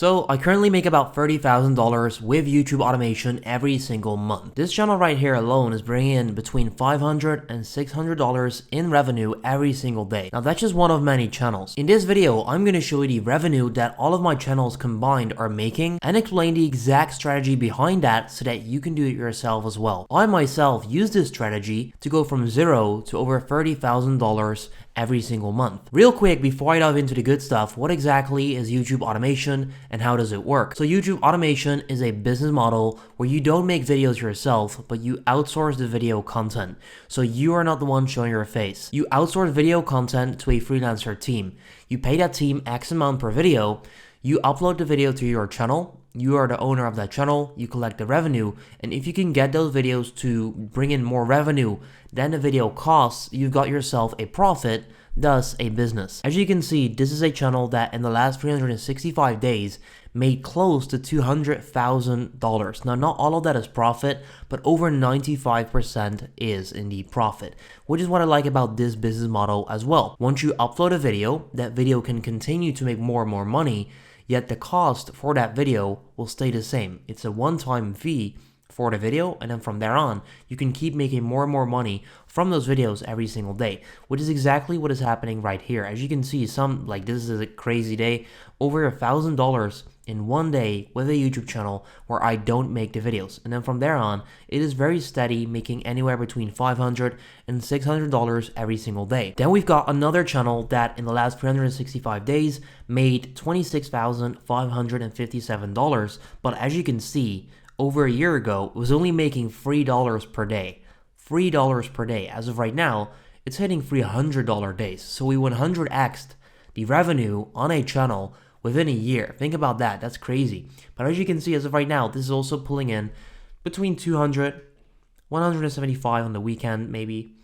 So I currently make about $30,000 with YouTube automation every single month. This channel right here alone is bringing in between $500 and $600 in revenue every single day. Now that's just one of many channels. In this video, I'm going to show you the revenue that all of my channels combined are making and explain the exact strategy behind that so that you can do it yourself as well. I myself use this strategy to go from zero to over $30,000 every single month. Real quick, before I dive into the good stuff, what exactly is YouTube automation and how does it work? So YouTube automation is a business model where you don't make videos yourself, but you outsource the video content. So you are not the one showing your face. You outsource video content to a freelancer team. You pay that team X amount per video. You upload the video to your channel. You are the owner of that channel, you collect the revenue, and if you can get those videos to bring in more revenue than the video costs, you've got yourself a profit, thus a business. As you can see, this is a channel that in the last 365 days made close to $200,000. Now, not all of that is profit, but over 95% is indeed profit, which is what I like about this business model as well. Once you upload a video, that video can continue to make more and more money, yet the cost for that video will stay the same. It's a one-time fee for the video, and then from there on, you can keep making more and more money from those videos every single day, which is exactly what is happening right here. As you can see, this is a crazy day, over $1,000 in one day with a YouTube channel where I don't make the videos. And then from there on, it is very steady, making anywhere between $500 and $600 every single day. Then we've got another channel that in the last 365 days made $26,557. But as you can see, over a year ago, it was only making $3 per day. $3 per day. As of right now, it's hitting $300 days. So we 100x'd the revenue on a channel within a year. Think about that. That's crazy. But as you can see, as of right now, this is also pulling in between $200, $175 on the weekend, maybe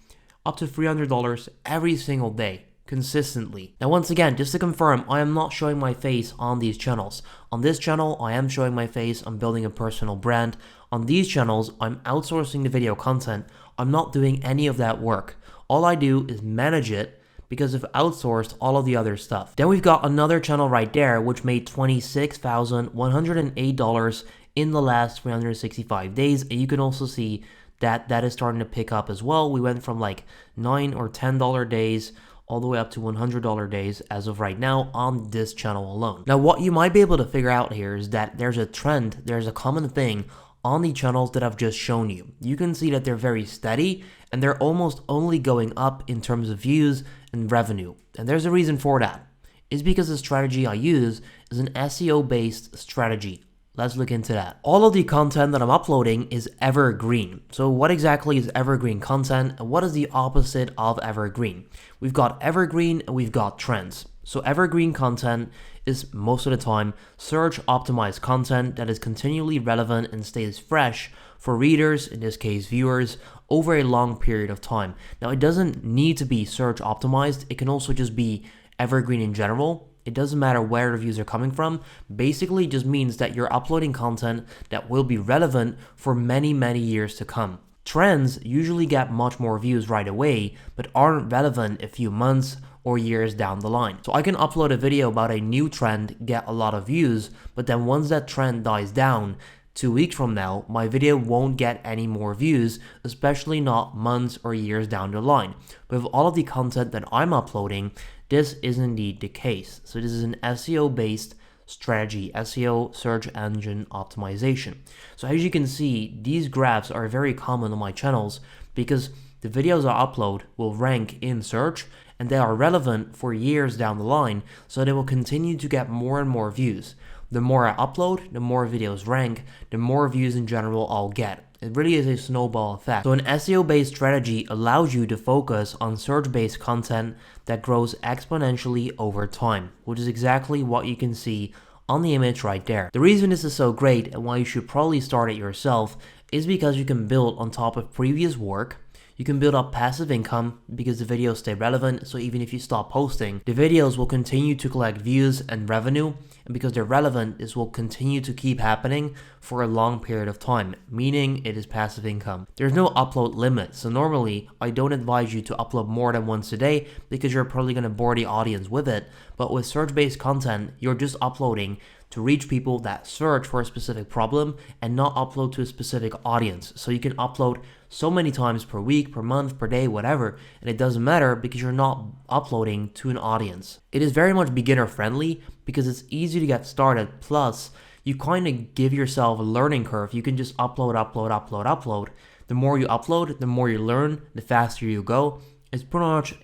up to $300 every single day, consistently. Now, once again, just to confirm, I am not showing my face on these channels. On this channel, I am showing my face. I'm building a personal brand. On these channels, I'm outsourcing the video content. I'm not doing any of that work. All I do is manage it, because I've outsourced all of the other stuff. Then we've got another channel right there which made $26,108 in the last 365 days, and you can also see that that is starting to pick up as well. We went from like $9 or $10 days all the way up to $100 days as of right now on this channel alone. Now, what you might be able to figure out here is that there's a trend, there's a common thing on the channels that I've just shown you. You can see that they're very steady and they're almost only going up in terms of views and revenue. And there's a reason for that. It's because the strategy I use is an SEO based strategy. Let's look into that. All of the content that I'm uploading is evergreen. So what exactly is evergreen content and what is the opposite of evergreen? We've got evergreen and we've got trends. So evergreen content is most of the time search optimized content that is continually relevant and stays fresh for readers, in this case viewers, over a long period of time. Now, it doesn't need to be search optimized. It can also just be evergreen in general. It doesn't matter where the views are coming from. Basically, it just means that you're uploading content that will be relevant for many, many years to come. Trends usually get much more views right away, but aren't relevant a few months or years down the line. So I can upload a video about a new trend, get a lot of views, but then once that trend dies down, 2 weeks from now, my video won't get any more views, especially not months or years down the line. But with all of the content that I'm uploading, this is indeed the case. So this is an SEO based strategy, SEO, search engine optimization. So as you can see, these graphs are very common on my channels because the videos I upload will rank in search and they are relevant for years down the line, so they will continue to get more and more views. The more I upload, the more videos rank, the more views in general I'll get. It really is a snowball effect. So an SEO-based strategy allows you to focus on search-based content that grows exponentially over time, which is exactly what you can see on the image right there. The reason this is so great and why you should probably start it yourself is because you can build on top of previous work. You can build up passive income because the videos stay relevant, so even if you stop posting, the videos will continue to collect views and revenue, and because they're relevant, this will continue to keep happening for a long period of time, meaning it is passive income. There's no upload limit, so normally I don't advise you to upload more than once a day because you're probably going to bore the audience with it, but with search-based content, you're just uploading to reach people that search for a specific problem and not upload to a specific audience. So you can upload so many times per week, per month, per day, whatever, and it doesn't matter because you're not uploading to an audience. It is very much beginner friendly because it's easy to get started, plus you kind of give yourself a learning curve. You can just upload. The more you upload, the more you learn, the faster you go. It's pretty much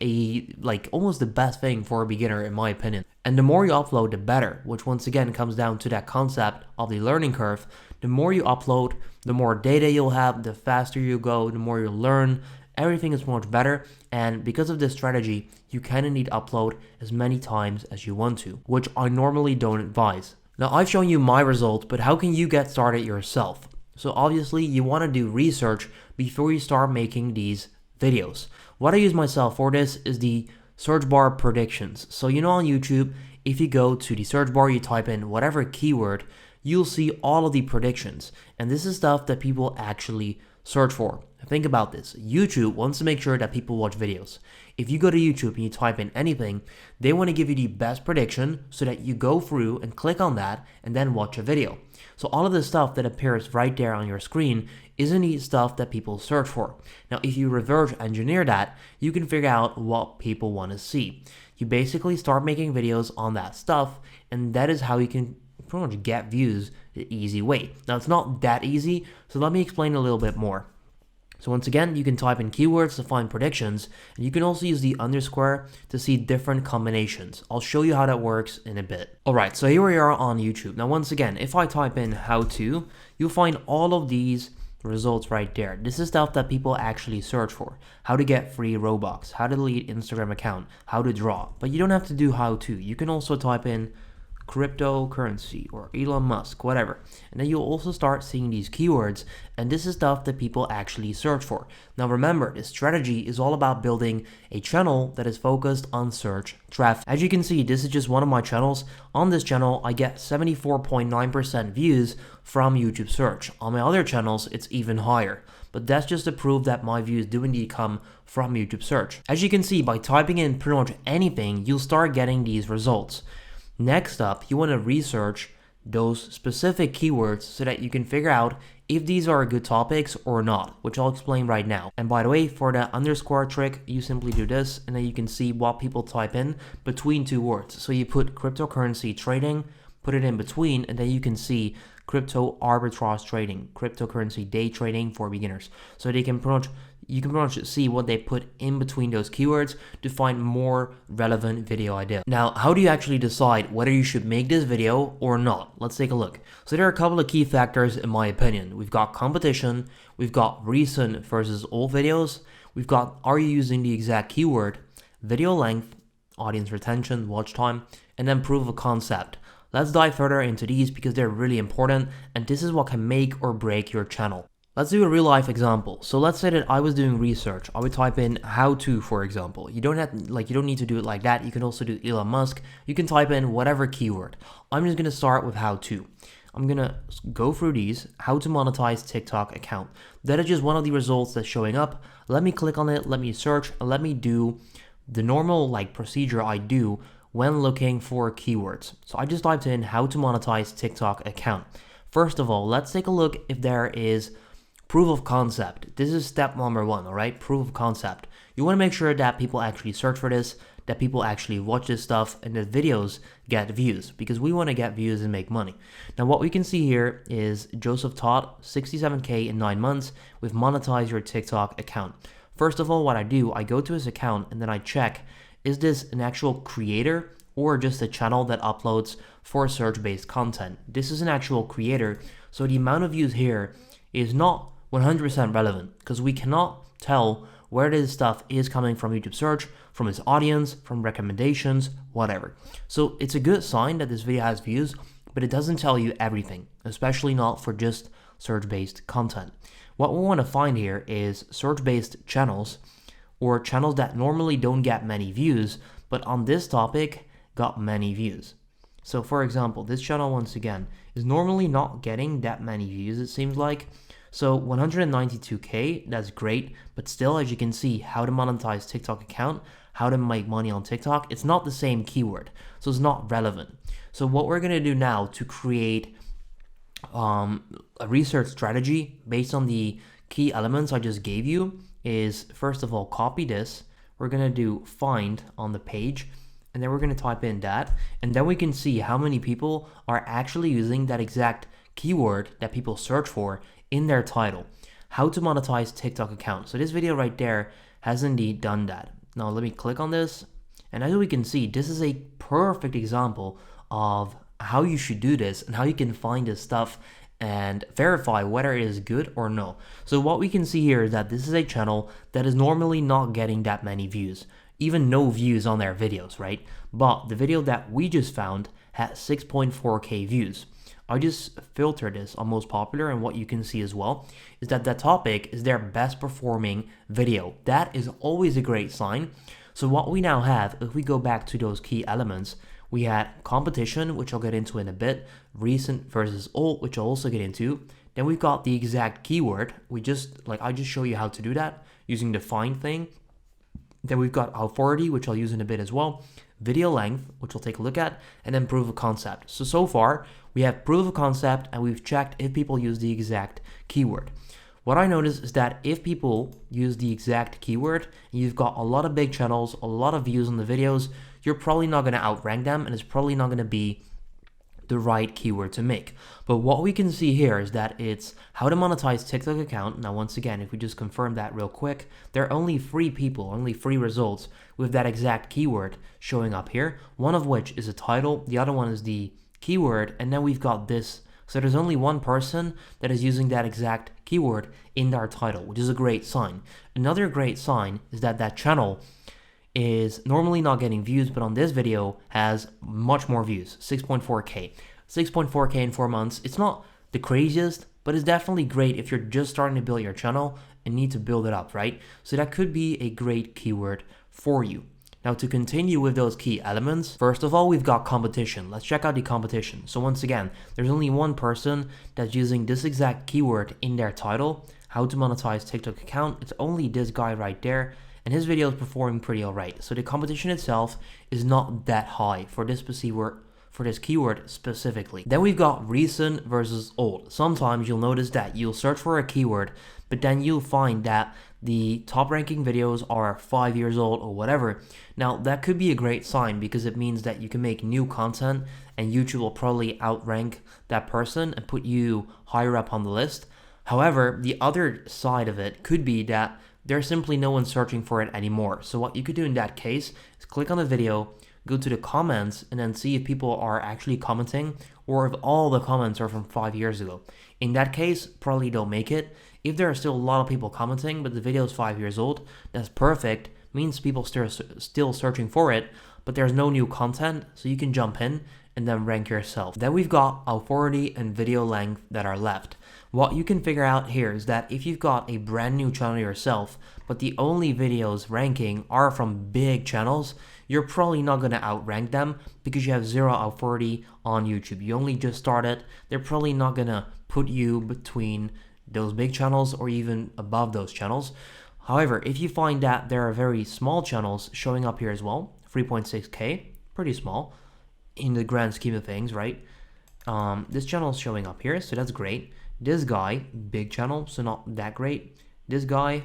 almost the best thing for a beginner in my opinion. And the more you upload, the better, which once again comes down to that concept of the learning curve. The more you upload, the more data you'll have, the faster you go, the more you learn. Everything is much better, and because of this strategy, you kind of need to upload as many times as you want to, which I normally don't advise. Now I've shown you my results, but how can you get started yourself? So obviously you want to do research before you start making these videos. What I use myself for this is the search bar predictions. So on YouTube, if you go to the search bar, you type in whatever keyword, you'll see all of the predictions. And this is stuff that people actually search for. Think about this. YouTube wants to make sure that people watch videos. If you go to YouTube and you type in anything, they want to give you the best prediction so that you go through and click on that and then watch a video. So all of the stuff that appears right there on your screen isn't the stuff that people search for. Now, if you reverse engineer that, you can figure out what people want to see. You basically start making videos on that stuff, and that is how you can pretty much get views the easy way. Now, it's not that easy, so let me explain a little bit more. So once again, you can type in keywords to find predictions, and you can also use the underscore to see different combinations. I'll show you how that works in a bit. Alright, so here we are on YouTube. Now once again, if I type in how to, you'll find all of these results right there. This is stuff that people actually search for. How to get free Robux, how to delete Instagram account, how to draw. But you don't have to do how to. You can also type in cryptocurrency or Elon Musk, whatever, and then you'll also start seeing these keywords, and this is stuff that people actually search for. Now remember, this strategy is all about building a channel that is focused on search traffic. As you can see, this is just one of my channels. On this channel, I get 74.9% views from YouTube search. On my other channels, it's even higher. But that's just to prove that my views do indeed come from YouTube search. As you can see, by typing in pretty much anything, you'll start getting these results. Next up, you want to research those specific keywords so that you can figure out if these are good topics or not, which I'll explain right now. And by the way, for the underscore trick, you simply do this, and then you can see what people type in between two words. So you put cryptocurrency trading, put it in between, and then you can see crypto arbitrage trading, cryptocurrency day trading for beginners. So you can pretty much see what they put in between those keywords to find more relevant video ideas. Now, how do you actually decide whether you should make this video or not? Let's take a look. So there are a couple of key factors in my opinion. We've got competition, we've got recent versus old videos, we've got are you using the exact keyword, video length, audience retention, watch time, and then proof of concept. Let's dive further into these because they're really important, and this is what can make or break your channel. Let's do a real life example. So let's say that I was doing research. I would type in how to, for example. You don't need to do it like that. You can also do Elon Musk. You can type in whatever keyword. I'm just going to start with how to. I'm going to go through these, how to monetize TikTok account. That is just one of the results that's showing up. Let me click on it, let me search, and let me do the normal procedure I do when looking for keywords. So I just typed in how to monetize TikTok account. First of all, let's take a look if there is proof of concept. This is step number one, all right? Proof of concept. You want to make sure that people actually search for this, that people actually watch this stuff, and that videos get views, because we want to get views and make money. Now, what we can see here is Joseph taught 67K in 9 months with monetize your TikTok account. First of all, what I do, I go to his account and then I check, is this an actual creator or just a channel that uploads for search-based content? This is an actual creator, so the amount of views here is not 100% relevant because we cannot tell where this stuff is coming from YouTube search, from his audience, from recommendations, whatever. So it's a good sign that this video has views, but it doesn't tell you everything, especially not for just search-based content. What we want to find here is search-based channels or channels that normally don't get many views, but on this topic got many views. So for example, this channel once again is normally not getting that many views, it seems like. So 192K, that's great, but still, as you can see, how to monetize TikTok account, how to make money on TikTok, it's not the same keyword, so it's not relevant. So what we're gonna do now to create a research strategy based on the key elements I just gave you is, first of all, copy this. We're gonna do find on the page, and then we're gonna type in that, and then we can see how many people are actually using that exact keyword that people search for in their title. How to monetize TikTok account. So this video right there has indeed done that. Now let me click on this, and as we can see, this is a perfect example of how you should do this and how you can find this stuff and verify whether it is good or no. So what we can see here is that this is a channel that is normally not getting that many views, even no views on their videos, right? But the video that we just found had 6.4K views. I just filtered this on most popular, and what you can see as well is that that topic is their best performing video. That is always a great sign. So what we now have, if we go back to those key elements, we had competition, which I'll get into in a bit, recent versus old, which I'll also get into. Then we've got the exact keyword. I just show you how to do that using the find thing. Then we've got authority, which I'll use in a bit as well, video length, which we'll take a look at, and then proof of concept. So far, we have proof of concept, and we've checked if people use the exact keyword. What I noticed is that if people use the exact keyword, and you've got a lot of big channels, a lot of views on the videos, you're probably not going to outrank them, and it's probably not going to be the right keyword to make. But what we can see here is that it's how to monetize TikTok account. Now, once again, if we just confirm that real quick, there are only 3 people, only 3 results with that exact keyword showing up here, one of which is a title, the other one is the keyword, and then we've got this. So there's only one person that is using that exact keyword in their title, which is a great sign. Another great sign is that that channel is normally not getting views, but on this video has much more views, 6.4K. 6.4K in 4 months. It's not the craziest, but it's definitely great if you're just starting to build your channel and need to build it up, right? So that could be a great keyword for you. Now, to continue with those key elements, first of all, we've got competition. Let's check out the competition. So once again, there's only one person that's using this exact keyword in their title, how to monetize TikTok account. It's only this guy right there, and his video is performing pretty alright. So the competition itself is not that high for this keyword specifically. Then we've got recent versus old. Sometimes you'll notice that you'll search for a keyword, but then you'll find that the top ranking videos are 5 years old or whatever. Now that could be a great sign because it means that you can make new content and YouTube will probably outrank that person and put you higher up on the list. However, the other side of it could be that there's simply no one searching for it anymore. So what you could do in that case is click on the video, go to the comments, and then see if people are actually commenting or if all the comments are from 5 years ago. In that case, probably don't make it. If there are still a lot of people commenting, but the video is 5 years old, that's perfect. Means people still searching for it, but there's no new content, so you can jump in and then rank yourself. Then we've got authority and video length that are left. What you can figure out here is that if you've got a brand new channel yourself, but the only videos ranking are from big channels, you're probably not going to outrank them because you have 0 authority on YouTube. You only just started. They're probably not going to put you between those big channels or even above those channels. However, if you find that there are very small channels showing up here as well, 3.6K, pretty small in the grand scheme of things, right? This channel is showing up here, so that's great. This guy, big channel, so not that great. This guy,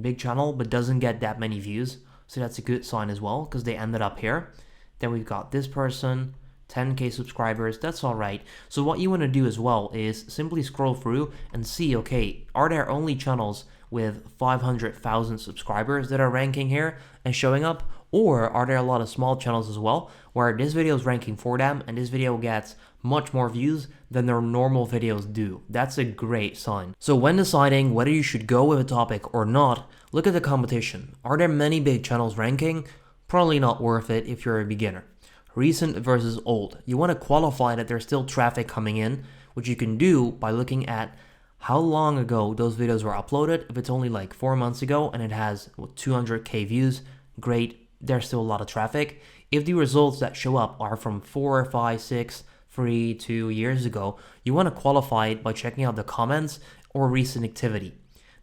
big channel, but doesn't get that many views, so that's a good sign as well, because they ended up here. Then we've got this person, 10K subscribers, that's all right. So what you want to do as well is simply scroll through and see, okay, are there only channels with 500,000 subscribers that are ranking here and showing up? Or are there a lot of small channels as well where this video is ranking for them and this video gets much more views than their normal videos do? That's a great sign. So when deciding whether you should go with a topic or not, look at the competition. Are there many big channels ranking? Probably not worth it if you're a beginner. Recent versus old. You want to qualify that there's still traffic coming in, which you can do by looking at how long ago those videos were uploaded. If it's only like 4 months ago and it has 200K views, great. There's still a lot of traffic. If the results that show up are from 4, 5, 6, 3, 2 years ago, you want to qualify it by checking out the comments or recent activity.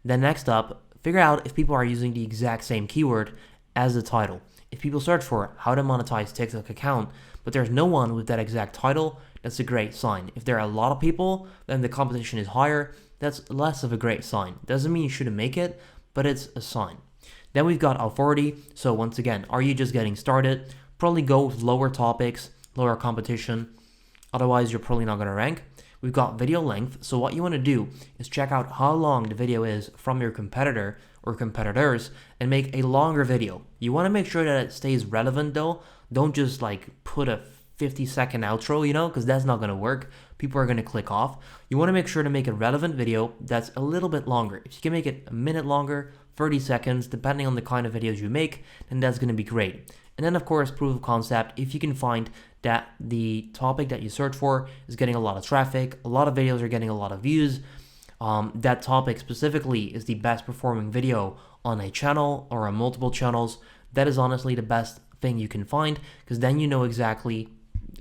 Then next up, figure out if people are using the exact same keyword as the title. If people search for how to monetize TikTok account, but there's no one with that exact title, that's a great sign. If there are a lot of people, then the competition is higher, that's less of a great sign. Doesn't mean you shouldn't make it, but it's a sign. Then we've got authority. So once again, are you just getting started? Probably go with lower topics, lower competition. Otherwise, you're probably not going to rank. We've got video length. So what you want to do is check out how long the video is from your competitor or competitors and make a longer video. You want to make sure that it stays relevant though. Don't just like put a 50-second outro, because that's not going to work. People are going to click off. You want to make sure to make a relevant video that's a little bit longer. If you can make it a minute longer, 30 seconds, depending on the kind of videos you make, then that's going to be great. And then of course, proof of concept. If you can find that the topic that you search for is getting a lot of traffic, a lot of videos are getting a lot of views, that topic specifically is the best performing video on a channel or on multiple channels, that is honestly the best thing you can find, because then you know exactly,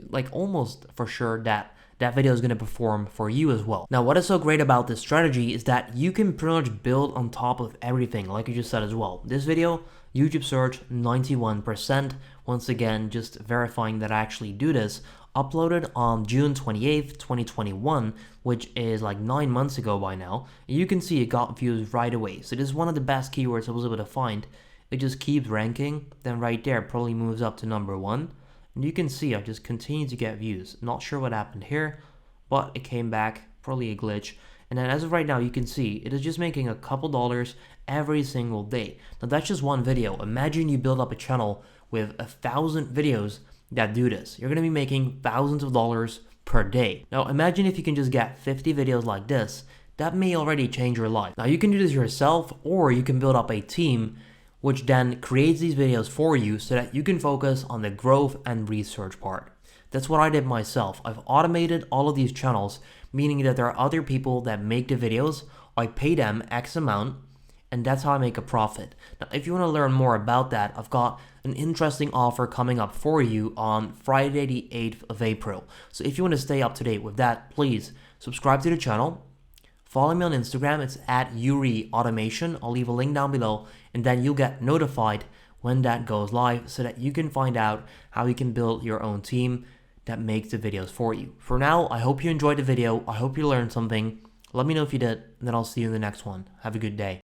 like almost for sure, that video is going to perform for you as well. Now, what is so great about this strategy is that you can pretty much build on top of everything, like you just said as well. This video, YouTube search 91%. Once again, just verifying that I actually do this. Uploaded on June 28th, 2021, which is like 9 months ago by now. And you can see it got views right away. So this is one of the best keywords I was able to find. It just keeps ranking. Then right there, probably moves up to number 1. And you can see I just continue to get views. Not sure what happened here, but it came back, probably a glitch. And then as of right now, you can see it is just making a couple dollars every single day. Now that's just one video. Imagine you build up a channel with 1,000 videos that do this. You're gonna be making thousands of dollars per day. Now imagine if you can just get 50 videos like this. That may already change your life. Now you can do this yourself, or you can build up a team which then creates these videos for you so that you can focus on the growth and research part. That's what I did myself. I've automated all of these channels, meaning that there are other people that make the videos. I pay them X amount, and that's how I make a profit. Now, if you want to learn more about that, I've got an interesting offer coming up for you on Friday the 8th of April. So if you want to stay up to date with that, please subscribe to the channel. Follow me on Instagram, it's at Yuri Automation. I'll leave a link down below, and then you'll get notified when that goes live so that you can find out how you can build your own team that makes the videos for you. For now, I hope you enjoyed the video. I hope you learned something. Let me know if you did, and then I'll see you in the next one. Have a good day.